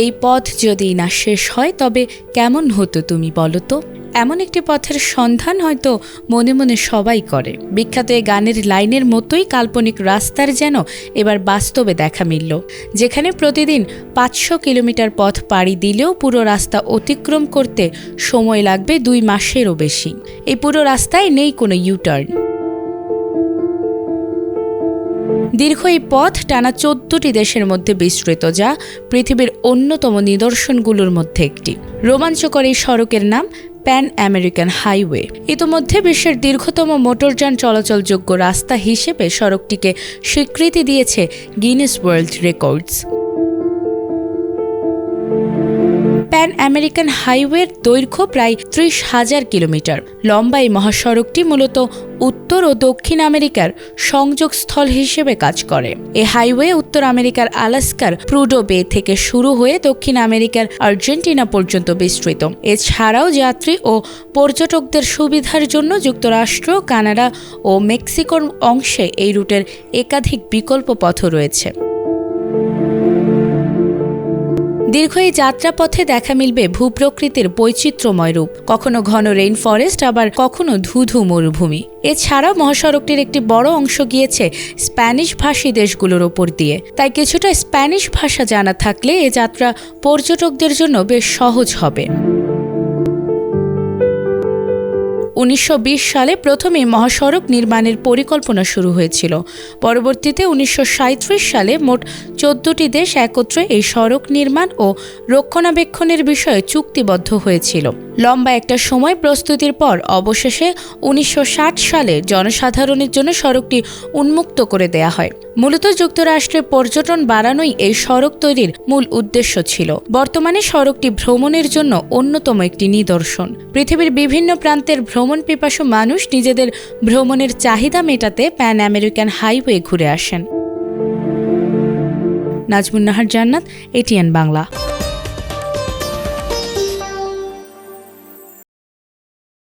এই পথ যদি না শেষ হয় তবে কেমন হতো তুমি বলো তো? এমন একটি পথের সন্ধান হয়তো মনে মনে সবাই করে। বিখ্যাত এই গানের লাইনের মতোই কাল্পনিক রাস্তার যেন এবার বাস্তবে দেখা মিলল, যেখানে প্রতিদিন 500 কিলোমিটার পথ পাড়ি দিলেও পুরো রাস্তা অতিক্রম করতে সময় লাগবে 2 মাসেরও বেশি। এই পুরো রাস্তায় নেই কোনো ইউটার্ন। দীর্ঘ এই পথ টানা 14টি দেশের মধ্যে বিস্তৃত, যা পৃথিবীর অন্যতম নিদর্শনগুলোর মধ্যে একটি। রোমাঞ্চকর এই সড়কের নাম প্যান আমেরিকান হাইওয়ে। ইতোমধ্যে বিশ্বের দীর্ঘতম মোটরযান চলাচলযোগ্য রাস্তা হিসেবে সড়কটিকে স্বীকৃতি দিয়েছে Guinness world records. Pan American হাইওয়ের দৈর্ঘ্য প্রায় 30,000 কিলোমিটার। লম্বা এই মহাসড়কটি মূলত উত্তর ও দক্ষিণ আমেরিকার সংযোগস্থল হিসেবে কাজ করে। এই হাইওয়ে উত্তর আমেরিকার আলাস্কার প্রুডো বে থেকে শুরু হয়ে দক্ষিণ আমেরিকার আর্জেন্টিনা পর্যন্ত বিস্তৃত। এছাড়াও যাত্রী ও পর্যটকদের সুবিধার জন্য যুক্তরাষ্ট্র, কানাডা ও মেক্সিকোর অংশে এই রুটের একাধিক বিকল্প পথ রয়েছে। দীর্ঘ এই যাত্রাপথে দেখা মিলবে ভূপ্রকৃতির বৈচিত্র্যময় রূপ, কখনো ঘন রেইন ফরেস্ট, আবার কখনো ধুধু মরুভূমি। এছাড়াও মহাসড়কটির একটি বড় অংশ গিয়েছে স্প্যানিশ ভাষী দেশগুলোর ওপর দিয়ে। তাই কিছুটা স্প্যানিশ ভাষা জানা থাকলে এ যাত্রা পর্যটকদের জন্য বেশ সহজ হবে। 1920 সালে প্রথমে মহাসড়ক নির্মাণের পরিকল্পনা শুরু হয়েছিল। পরবর্তীতে 1937 সালে মোট 14টি দেশ একত্রে এই সড়ক নির্মাণ ও রক্ষণাবেক্ষণের বিষয়ে চুক্তিবদ্ধ হয়েছিল। লম্বা একটা সময় প্রস্তুতির পর অবশেষে 1960 সালে জনসাধারণের জন্য সড়কটি উন্মুক্ত করে দেয়া হয়। মূলত যুক্তরাষ্ট্রে পর্যটন বাড়ানোই এই সড়ক তৈরির মূল উদ্দেশ্য ছিল। বর্তমানে সড়কটি ভ্রমণের জন্য অন্যতম একটি নিদর্শন। পৃথিবীর বিভিন্ন প্রান্তের ভ্রমণ পিপাসু মানুষ নিজেদের ভ্রমণের চাহিদা মেটাতে প্যান আমেরিকান হাইওয়ে ঘুরে আসেন। নাজমুন নাহার জান্নাত, এটিএন বাংলা।